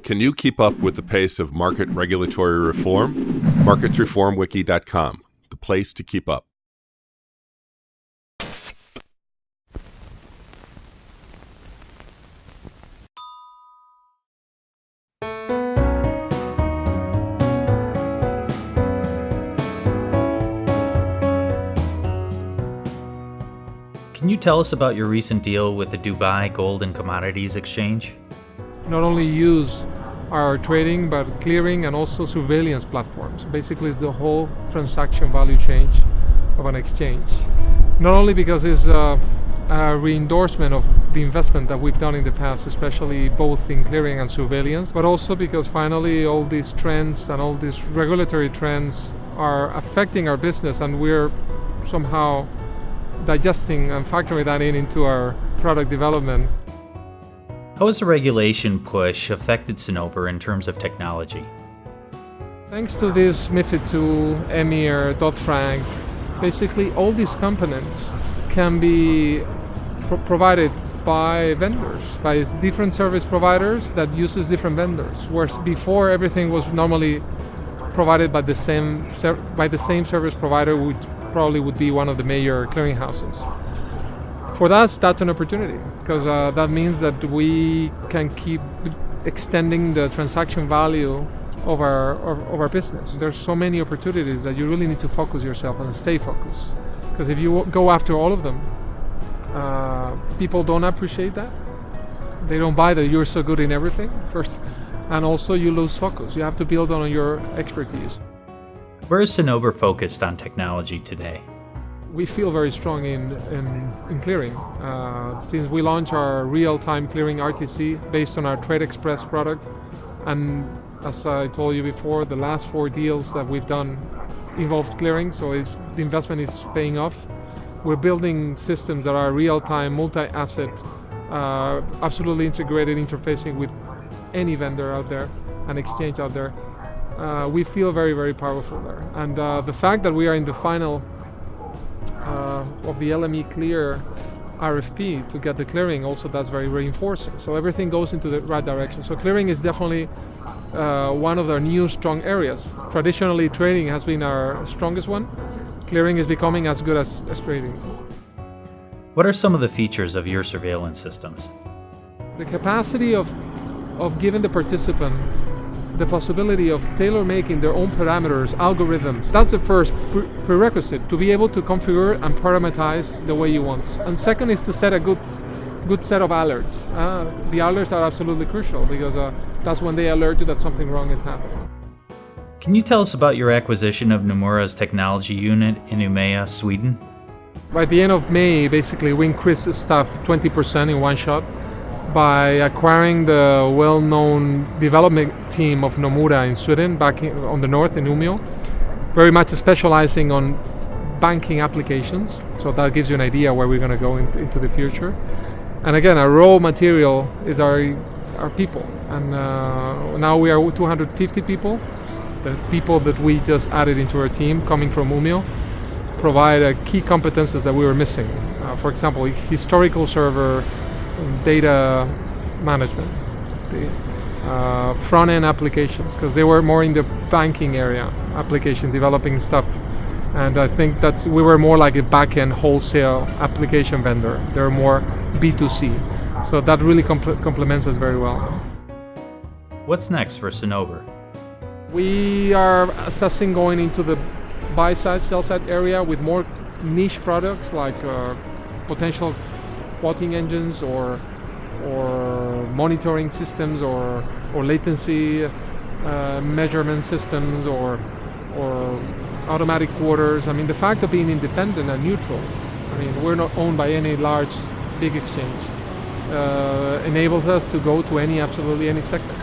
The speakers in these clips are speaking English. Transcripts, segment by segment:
Can you keep up with the pace of market regulatory reform? MarketsReformWiki.com, the place to keep up. Can you tell us about your recent deal with the Dubai Gold and Commodities Exchange? Not only use our trading, but clearing and also surveillance platforms. Basically, it's the whole transaction value chain of an exchange. Not only because it's a re-endorsement of the investment that we've done in the past, especially both in clearing and surveillance, but also because finally all these trends and all these regulatory trends are affecting our business, and we're somehow digesting and factoring that into our product development. How has the regulation push affected Cinnober in terms of technology? Thanks to this MiFID II, EMIR, Dodd-Frank, basically all these components can be provided by vendors, by different service providers that uses different vendors, whereas before everything was normally provided by the same service provider, which probably would be one of the major clearinghouses. For us, that's an opportunity, because that means that we can keep extending the transaction value of our business. There's so many opportunities that you really need to focus yourself and stay focused. Because if you go after all of them, people don't appreciate that. They don't buy that you're so good in everything, first. And also you lose focus. You have to build on your expertise. Where is Cinnober focused on technology today? We feel very strong in clearing. Since we launched our real-time clearing RTC based on our Trade Express product, and as I told you before, the last 4 deals that we've done involved clearing, so the investment is paying off. We're building systems that are real-time, multi-asset, absolutely integrated, interfacing with any vendor out there, an exchange out there. We feel very, very powerful there. And the fact that we are in the final of the LME Clear RFP to get the clearing, also that's very reinforcing. So everything goes into the right direction. So clearing is definitely one of our new strong areas. Traditionally, trading has been our strongest one. Clearing is becoming as good as trading. What are some of the features of your surveillance systems? The capacity of giving the participant the possibility of tailor-making their own parameters, algorithms. That's the first prerequisite, to be able to configure and parameterize the way you want. And second is to set a good set of alerts. The alerts are absolutely crucial, because that's when they alert you that something wrong is happening. Can you tell us about your acquisition of Nomura's technology unit in Umea, Sweden? By the end of May, basically, we increased the staff 20% in one shot by acquiring the well-known development team of Nomura in Sweden, back on the north in Umea, very much specializing on banking applications. So that gives you an idea where we're going to go into the future. And again, our raw material is our people. And now we are 250 people. The people that we just added into our team, coming from Umea, provide key competences that we were missing. For example, historical server, data management, the front-end applications, because they were more in the banking area, application developing stuff. And I think we were more like a back-end wholesale application vendor. They're more B2C. So that really complements us very well. What's next for Cinnober? We are assessing going into the buy-side, sell-side area with more niche products like potential quoting engines or monitoring systems or latency measurement systems or automatic quotas. I mean, the fact of being independent and neutral, I mean, we're not owned by any big exchange, enables us to go to absolutely any sector.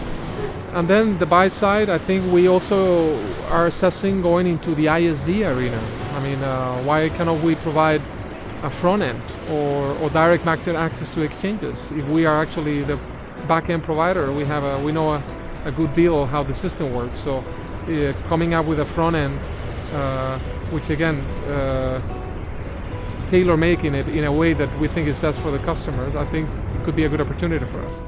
And then the buy side, I think we also are assessing going into the ISV arena. I mean, why cannot we provide a front end or direct market access to exchanges? If we are actually the back end provider, we know a good deal of how the system works. So coming up with a front end, which again, tailor making it in a way that we think is best for the customers, I think it could be a good opportunity for us.